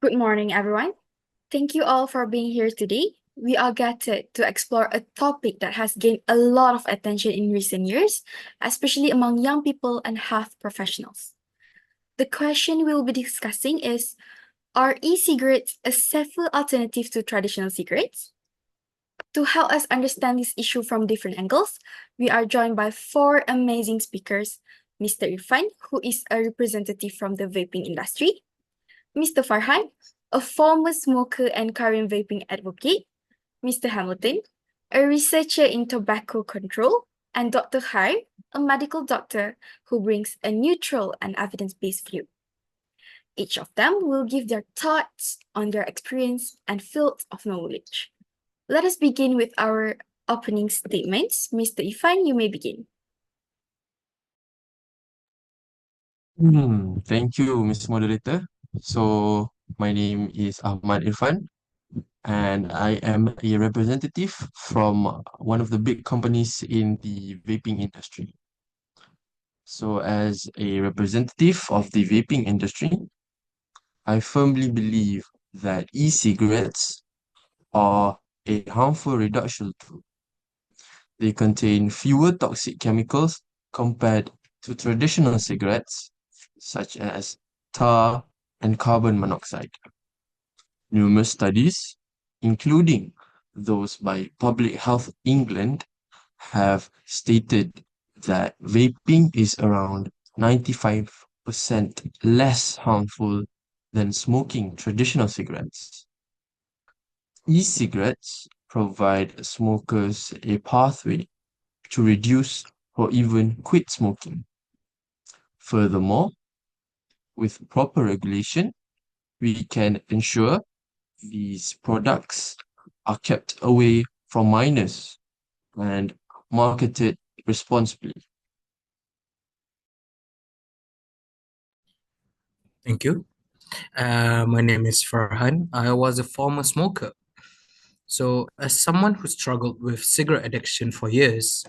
Good morning, everyone. Thank you all for being here today. We are gathered to explore a topic that has gained a lot of attention in recent years, especially among young people and health professionals. The question we will be discussing is, are e-cigarettes a safer alternative to traditional cigarettes? To help us understand this issue from different angles, we are joined by four amazing speakers: Mr. Irfan, who is a representative from the vaping industry; Mr. Farhan, a former smoker and current vaping advocate; Mr. Hamilton, a researcher in tobacco control; and Dr. Khair, a medical doctor who brings a neutral and evidence-based view. Each of them will give their thoughts on their experience and field of knowledge. Let us begin with our opening statements. Mr. Irfan, you may begin. Thank you, Ms. Moderator. So, my name is Ahmad Irfan, and I am a representative from one of the big companies in the vaping industry. So, as a representative of the vaping industry, I firmly believe that e-cigarettes are a harmful reduction tool. They contain fewer toxic chemicals compared to traditional cigarettes, such as tar and carbon monoxide. Numerous studies, including those by Public Health England, have stated that vaping is around 95% less harmful than smoking traditional cigarettes. E-cigarettes provide smokers a pathway to reduce or even quit smoking. Furthermore, with proper regulation, we can ensure these products are kept away from minors and marketed responsibly. Thank you. My name is Farhan. I was a former smoker. So, as someone who struggled with cigarette addiction for years,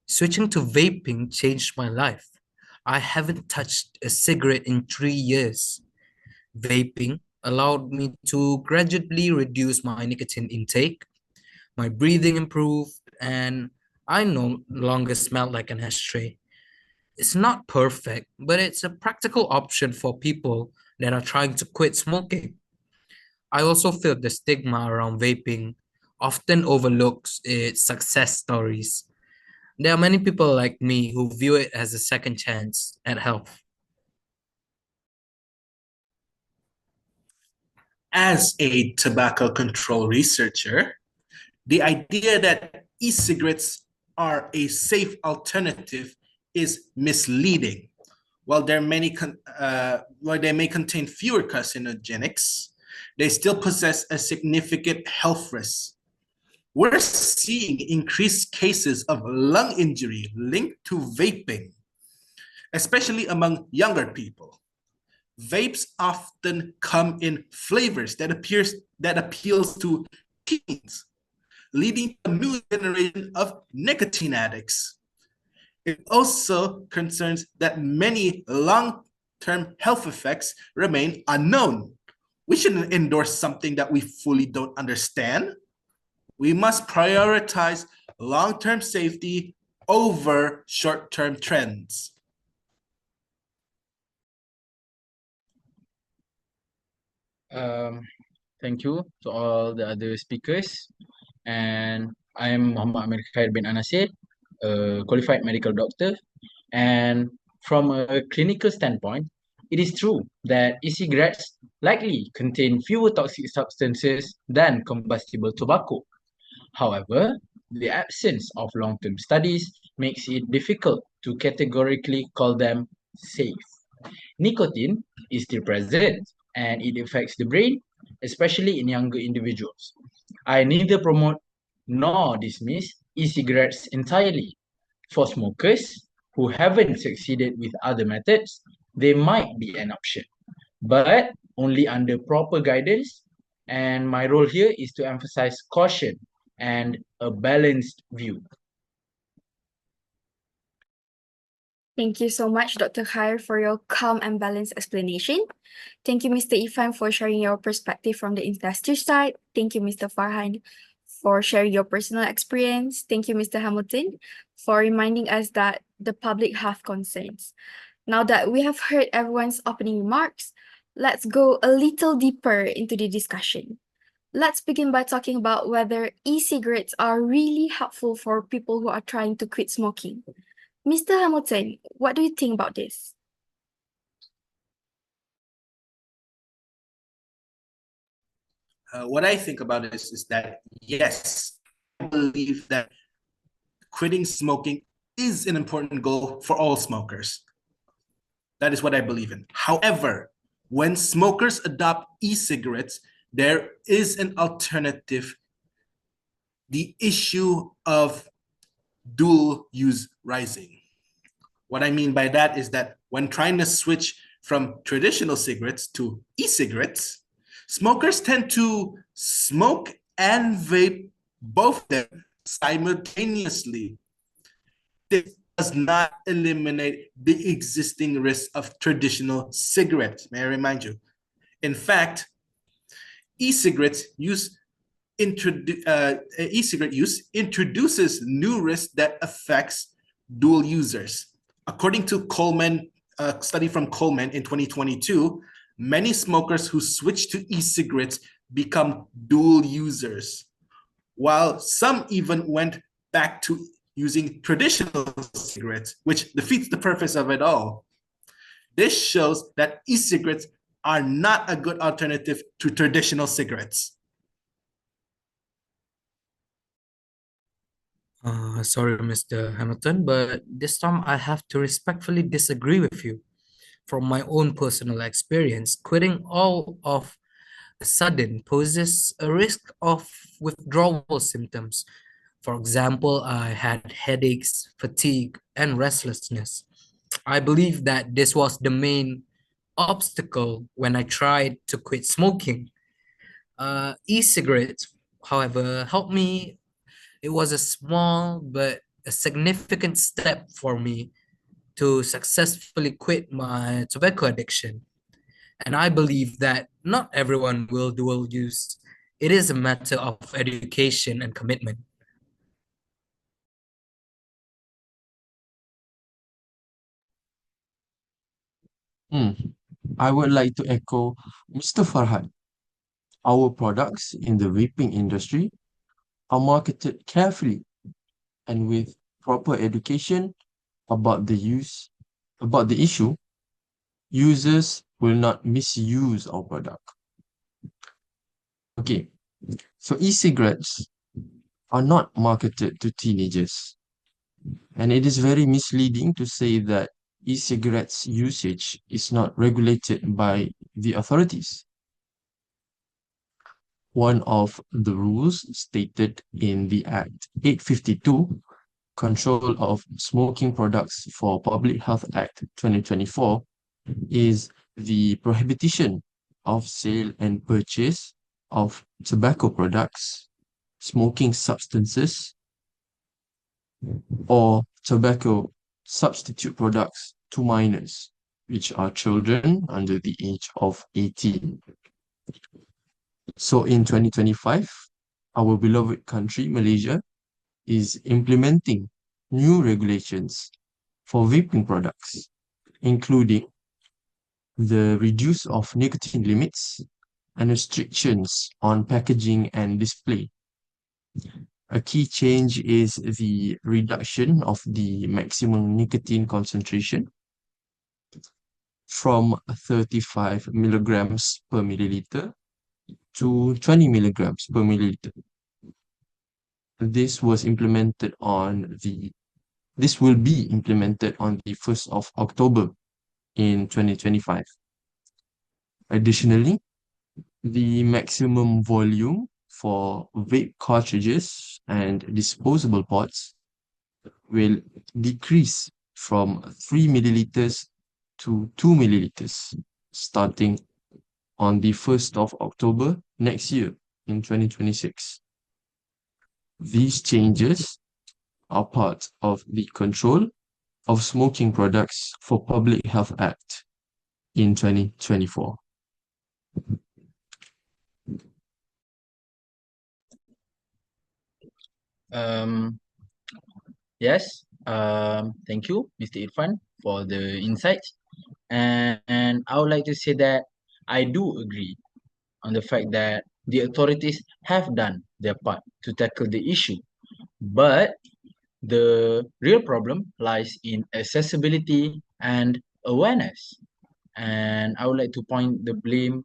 switching to vaping changed my life. I haven't touched a cigarette in 3 years. Vaping allowed me to gradually reduce my nicotine intake, my breathing improved, and I no longer smelled like an ashtray. It's not perfect, but it's a practical option for people that are trying to quit smoking. I also feel the stigma around vaping often overlooks its success stories. There are many people like me who view it as a second chance at health. As a tobacco control researcher, the idea that e-cigarettes are a safe alternative is misleading. While while they may contain fewer carcinogenics, they still possess a significant health risk. We're seeing increased cases of lung injury linked to vaping, especially among younger people. Vapes often come in flavors that appeals to teens, leading to a new generation of nicotine addicts. It also concerns that many long-term health effects remain unknown. We shouldn't endorse something that we fully don't understand. We must prioritize long-term safety over short-term trends. Um, Thank you to all the other speakers. And I'm Muhammad Amir Khair bin Anasir, a qualified medical doctor. And from a clinical standpoint, it is true that e-cigarettes likely contain fewer toxic substances than combustible tobacco. However, the absence of long-term studies makes it difficult to categorically call them safe. Nicotine is still present and it affects the brain, especially in younger individuals. I neither promote nor dismiss e-cigarettes entirely. For smokers who haven't succeeded with other methods, they might be an option, but only under proper guidance. And my role here is to emphasize caution and a balanced view. Thank you so much, Dr. Khair, for your calm and balanced explanation. Thank you, Mr. Irfan, for sharing your perspective from the investor side. Thank you, Mr. Farhan, for sharing your personal experience. Thank you, Mr. Hamilton, for reminding us that the public have concerns. Now that we have heard everyone's opening remarks, let's go a little deeper into the discussion. Let's begin by talking about whether e-cigarettes are really helpful for people who are trying to quit smoking. Mr. Hamilton, what do you think about this? What I think about this is that, yes, I believe that quitting smoking is an important goal for all smokers. That is what I believe in. However, when smokers adopt e-cigarettes, there is an alternative. The issue of dual use rising. What I mean by that is that when trying to switch from traditional cigarettes to e-cigarettes, smokers tend to smoke and vape both of them simultaneously. This does not eliminate the existing risk of traditional cigarettes, may I remind you. In fact, e-cigarette use introduces new risks that affects dual users. According to Coleman, a study from Coleman in 2022, many smokers who switch to e-cigarettes become dual users, while some even went back to using traditional cigarettes, which defeats the purpose of it all. This shows that e-cigarettes are not a good alternative to traditional cigarettes. Sorry, Mr. Hamilton, but this time I have to respectfully disagree with you. From my own personal experience, quitting all of a sudden poses a risk of withdrawal symptoms. For example, I had headaches, fatigue, and restlessness. I believe that this was the main obstacle when I tried to quit smoking. E-cigarettes, however, helped me. It was a small but a significant step for me to successfully quit my tobacco addiction. And I believe that not everyone will dual use. It is a matter of education and commitment. I would like to echo Mr. Farhan. Our products in the vaping industry are marketed carefully and with proper education about about the issue. Users will not misuse our product. Okay, so e-cigarettes are not marketed to teenagers, and it is very misleading to say that e-cigarettes usage is not regulated by the authorities. One of the rules stated in the Act 852, Control of Smoking Products for Public Health Act 2024, is the prohibition of sale and purchase of tobacco products, smoking substances, or tobacco substitute products to minors, which are children under the age of 18. So in 2025, our beloved country, Malaysia, is implementing new regulations for vaping products, including the reduce of nicotine limits and restrictions on packaging and display. A key change is the reduction of the maximum nicotine concentration from 35 milligrams per milliliter to 20 milligrams per milliliter. This will be implemented on the 1st of October in 2025. Additionally, the maximum volume for vape cartridges and disposable pods will decrease from 3 milliliters to 2 milliliters starting on the 1st of October next year in 2026. These changes are part of the control of Smoking Products for Public Health Act in 2024. Yes, thank you, Mr. Irfan, for the insights. And I would like to say that I do agree on the fact that the authorities have done their part to tackle the issue. But the real problem lies in accessibility and awareness. And I would like to point the blame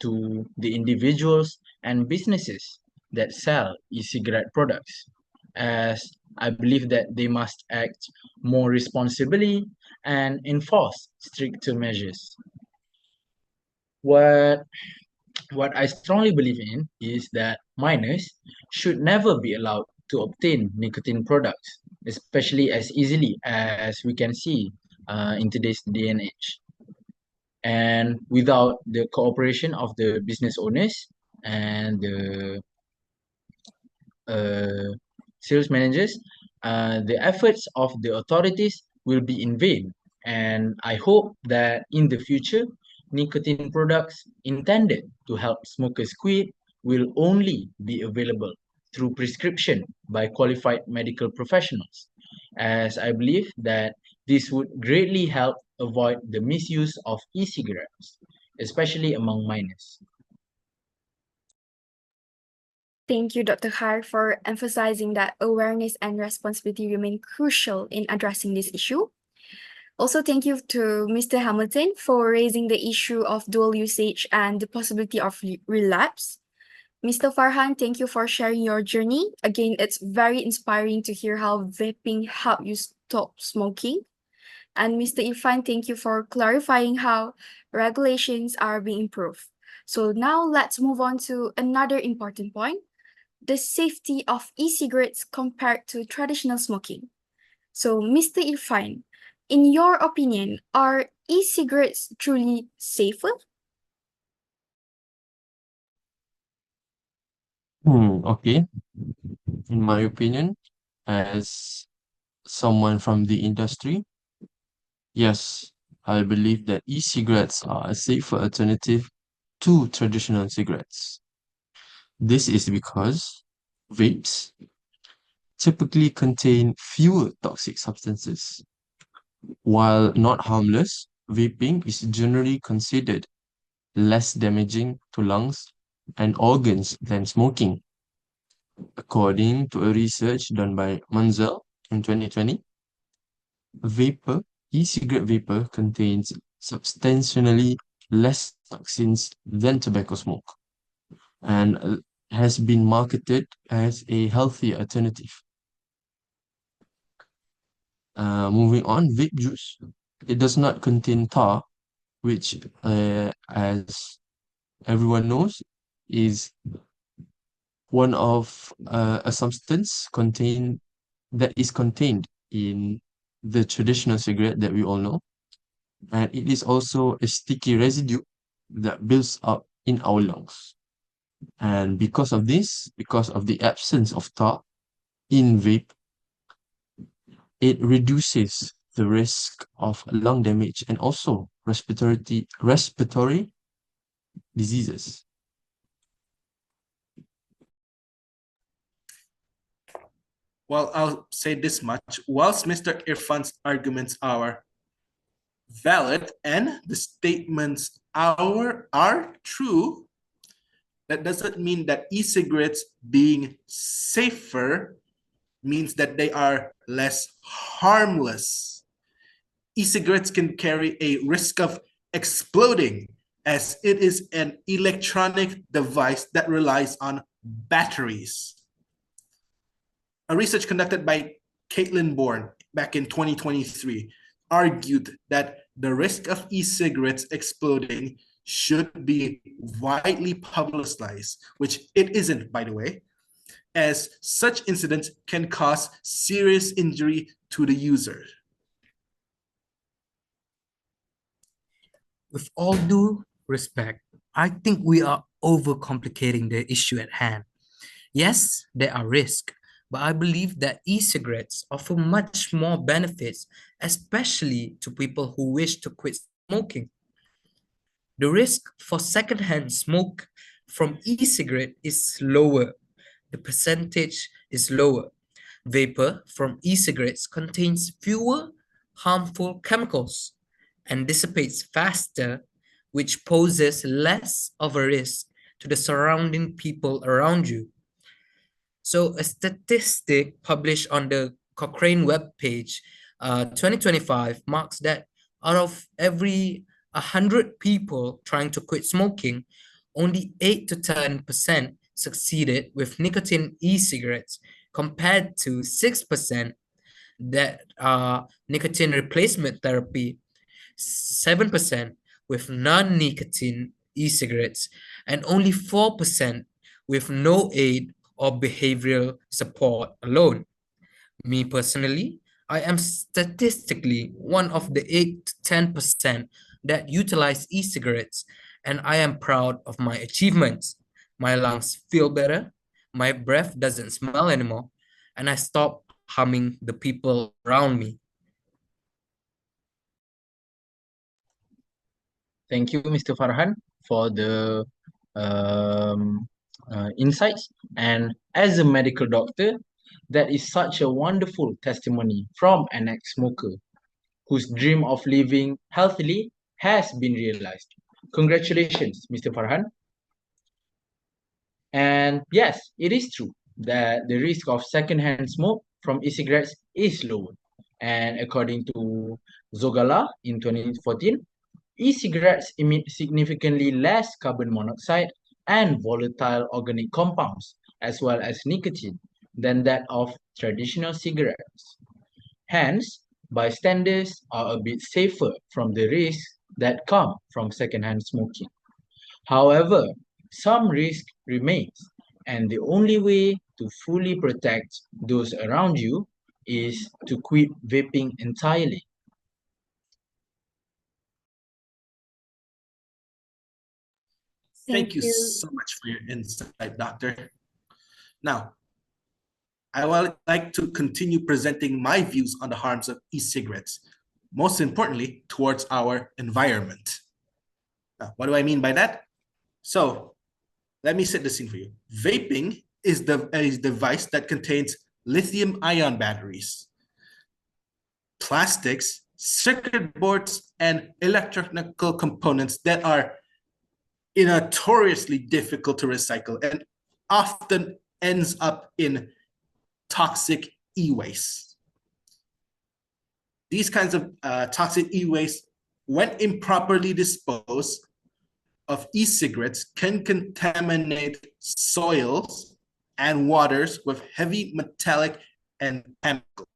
to the individuals and businesses that sell e-cigarette products, as I believe that they must act more responsibly and enforce stricter measures. What what I strongly believe in is that minors should never be allowed to obtain nicotine products, especially as easily as we can see in today's day and age. And without the cooperation of the business owners and the uh, sales managers, the efforts of the authorities will be in vain. And I hope that in the future, nicotine products intended to help smokers quit will only be available through prescription by qualified medical professionals, as I believe that this would greatly help avoid the misuse of e-cigarettes, especially among minors. Thank you, Dr. Khair, for emphasizing that awareness and responsibility remain crucial in addressing this issue. Also, thank you to Mr. Hamilton for raising the issue of dual usage and the possibility of relapse. Mr. Farhan, thank you for sharing your journey. Again, it's very inspiring to hear how vaping helped you stop smoking. And Mr. Irfan, thank you for clarifying how regulations are being improved. So now let's move on to another important point, the safety of e-cigarettes compared to traditional smoking. So, Mr. Irfan, in your opinion, are e-cigarettes truly safer? Okay. In my opinion, as someone from the industry, yes, I believe that e-cigarettes are a safer alternative to traditional cigarettes. This is because vapes typically contain fewer toxic substances. While not harmless, vaping is generally considered less damaging to lungs and organs than smoking. According to a research done by Munzel in 2020, vapor, e-cigarette vapor contains substantially less toxins than tobacco smoke and has been marketed as a healthy alternative. Moving on, vape juice. It does not contain tar, which, as everyone knows, is one of a substance that is contained in the traditional cigarette that we all know, and it is also a sticky residue that builds up in our lungs. And because of this, because of the absence of tar in vape, it reduces the risk of lung damage and also respiratory diseases. Well, I'll say this much. Whilst Mr. Irfan's arguments are valid and the statements are true, that doesn't mean that e-cigarettes being safer means that they are less harmless. E-cigarettes can carry a risk of exploding as it is an electronic device that relies on batteries. A research conducted by Caitlin Bourne back in 2023 argued that the risk of e-cigarettes exploding should be widely publicized, which it isn't, by the way, as such incidents can cause serious injury to the user. With all due respect, I think we are overcomplicating the issue at hand. Yes, there are risks, but I believe that e-cigarettes offer much more benefits, especially to people who wish to quit smoking. The risk for secondhand smoke from e-cigarette is lower. The percentage is lower. Vapor from e-cigarettes contains fewer harmful chemicals and dissipates faster, which poses less of a risk to the surrounding people around you. So a statistic published on the Cochrane webpage, 2025, marks that out of every 100 people trying to quit smoking, only 8 to 10% succeeded with nicotine e-cigarettes, compared to 6% that are nicotine replacement therapy, 7% with non-nicotine e-cigarettes, and only 4% with no aid or behavioral support alone. Me personally, I am statistically one of the 8 to 10% that utilize e-cigarettes, and I am proud of my achievements. My lungs feel better, my breath doesn't smell anymore, and I stop harming the people around me. Thank you, Mr. Farhan, for the insights. And as a medical doctor, that is such a wonderful testimony from an ex-smoker whose dream of living healthily has been realized. Congratulations, Mr. Farhan. And yes, it is true that the risk of secondhand smoke from e-cigarettes is lower. And according to Zogala in 2014, e-cigarettes emit significantly less carbon monoxide and volatile organic compounds, as well as nicotine, than that of traditional cigarettes. Hence, bystanders are a bit safer from the risks that come from secondhand smoking. However, some risk remains, and the only way to fully protect those around you is to quit vaping entirely. Thank you so much for your insight, Doctor. Now, I would like to continue presenting my views on the harms of e-cigarettes, most importantly, towards our environment. Now, what do I mean by that? So, let me set the scene for you. Vaping is a device that contains lithium-ion batteries, plastics, circuit boards, and electrical components that are notoriously difficult to recycle and often ends up in toxic e-waste. These kinds of toxic e-waste, when improperly disposed of e-cigarettes, can contaminate soils and waters with heavy metallic and chemicals,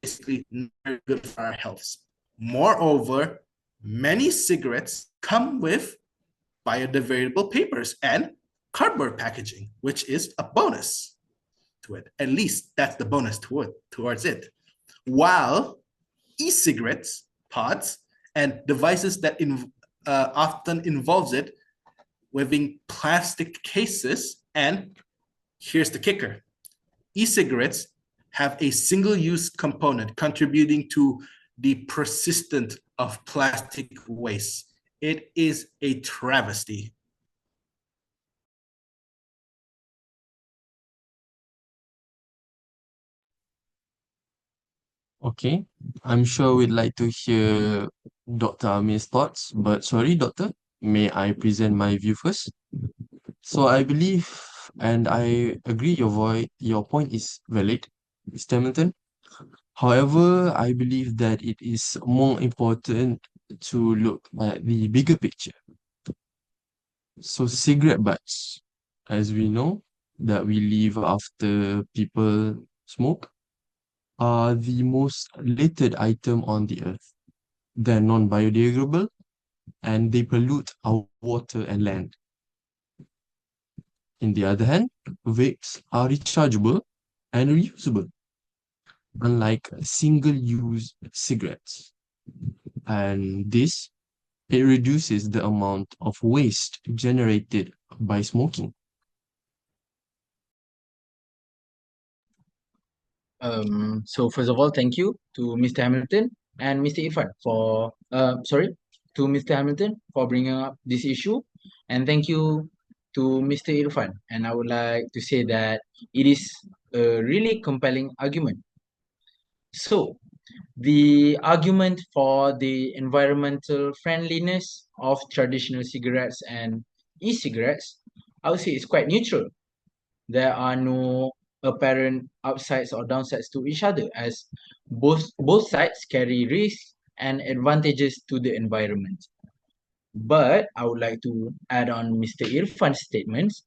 basically not good for our health. Moreover, many cigarettes come with biodegradable papers and cardboard packaging, which is a bonus to it. At least that's the bonus towards it. While e-cigarettes, pods, and devices that often involves it within plastic cases, and here's the kicker. E-cigarettes have a single-use component contributing to the persistence of plastic waste. It is a travesty. Okay, I'm sure we'd like to hear Dr. Amir's thoughts, but sorry, Doctor, may I present my view first? So I believe and I agree your point is valid, Mr. Hamilton. However, I believe that it is more important to look at the bigger picture. So cigarette butts, as we know, that we leave after people smoke, are the most littered item on the earth. They're non-biodegradable and they pollute our water and land. On the other hand, vapes are rechargeable and reusable, unlike single-use cigarettes. And this, it reduces the amount of waste generated by smoking. So first of all, thank you to Mr. Hamilton and Mr. Irfan to Mr. Hamilton for bringing up this issue, and thank you to Mr. Irfan. And I would like to say that it is a really compelling argument. So the argument for the environmental friendliness of traditional cigarettes and e-cigarettes, I would say it's quite neutral. There are no apparent upsides or downsides to each other, as both sides carry risks and advantages to the environment. But I would like to add on Mr. Irfan's statements.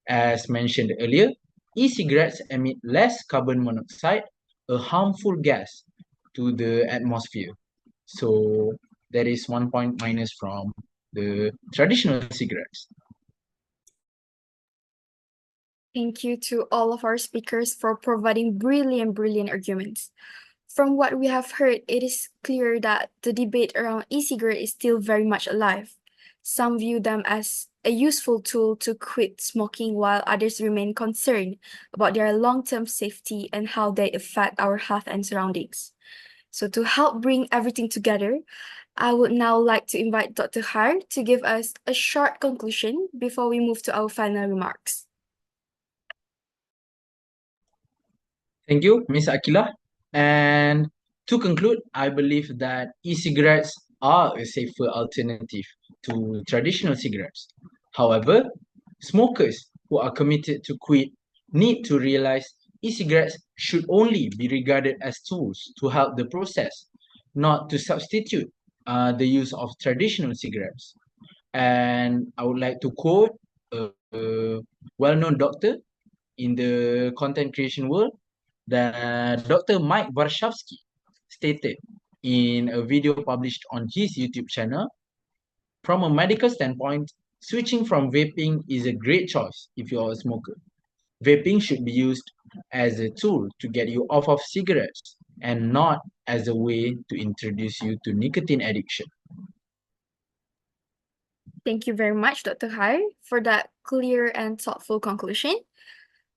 As mentioned earlier, e-cigarettes emit less carbon monoxide, a harmful gas, to the atmosphere. So that is 1 point minus from the traditional cigarettes. Thank you to all of our speakers for providing brilliant arguments. From what we have heard, it is clear that the debate around e-cigarette is still very much alive. Some view them as a useful tool to quit smoking, while others remain concerned about their long-term safety and how they affect our health and surroundings. So to help bring everything together, I would now like to invite Dr. Khair to give us a short conclusion before we move to our final remarks. Thank you, Ms. AQILAH. And to conclude, I believe that e-cigarettes are a safer alternative to traditional cigarettes. However, smokers who are committed to quit need to realize e-cigarettes should only be regarded as tools to help the process, not to substitute the use of traditional cigarettes. And I would like to quote a well-known doctor in the content creation world, that Dr. Mike Warshawski stated in a video published on his YouTube channel. From a medical standpoint, switching from vaping is a great choice if you're a smoker. Vaping should be used as a tool to get you off of cigarettes and not as a way to introduce you to nicotine addiction. Thank you very much, Dr. Khair, for that clear and thoughtful conclusion.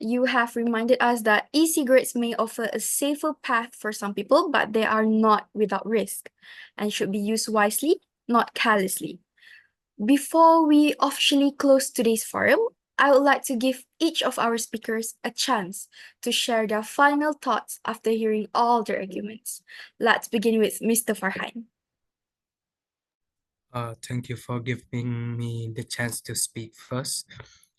You have reminded us that e-cigarettes may offer a safer path for some people, but they are not without risk and should be used wisely, not carelessly. Before we officially close today's forum, I would like to give each of our speakers a chance to share their final thoughts after hearing all their arguments. Let's begin with Mr. Farhan. Thank you for giving me the chance to speak first.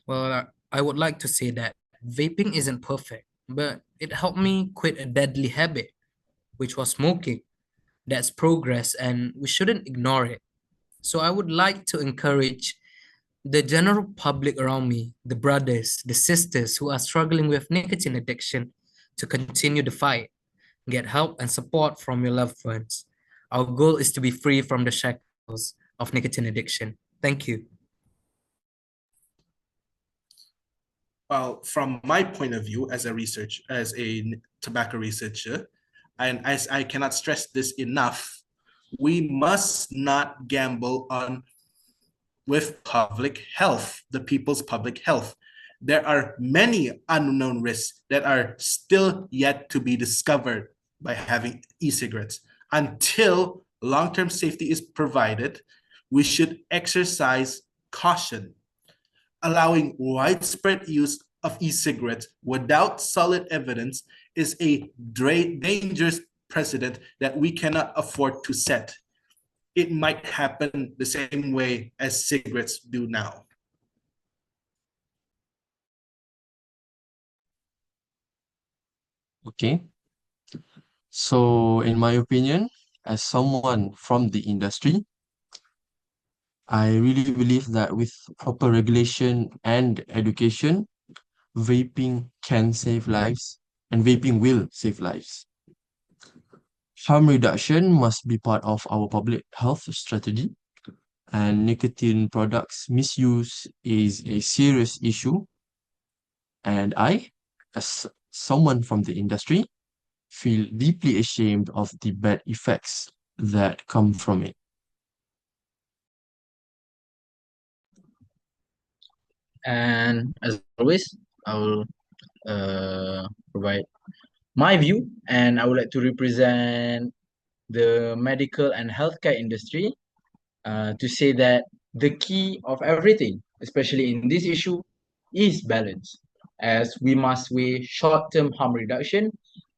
Well, I would like to say that vaping isn't perfect, but it helped me quit a deadly habit, which was smoking. That's progress, and we shouldn't ignore it. So I would like to encourage the general public around me, the brothers, the sisters who are struggling with nicotine addiction, to continue the fight. Get help and support from your loved ones. Our goal is to be free from the shackles of nicotine addiction. Thank you. Well, from my point of view as a tobacco researcher, and as I cannot stress this enough, we must not gamble with public health, the people's public health. There are many unknown risks that are still yet to be discovered by having e-cigarettes. Until long-term safety is provided, we should exercise caution. Allowing widespread use of e-cigarettes without solid evidence is a dangerous precedent that we cannot afford to set. It might happen the same way as cigarettes do now. Okay. So, in my opinion, as someone from the industry, I really believe that with proper regulation and education, vaping can save lives and vaping will save lives. Harm reduction must be part of our public health strategy, and nicotine products misuse is a serious issue. And I, as someone from the industry, feel deeply ashamed of the bad effects that come from it. And as always, I will provide my view, and I would like to represent the medical and healthcare industry to say that the key of everything, especially in this issue, is balance, as we must weigh short-term harm reduction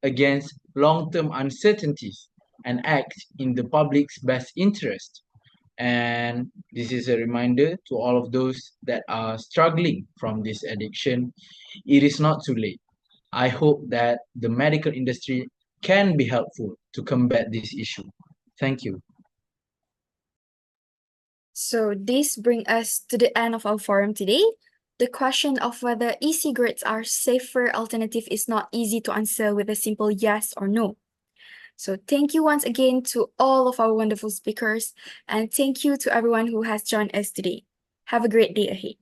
against long-term uncertainties and act in the public's best interest. And this is a reminder to all of those that are struggling from this addiction. It is not too late. I hope that the medical industry can be helpful to combat this issue. Thank you. So this brings us to the end of our forum today. The question of whether e-cigarettes are safer alternative is not easy to answer with a simple yes or no. So thank you once again to all of our wonderful speakers, and thank you to everyone who has joined us today. Have a great day ahead.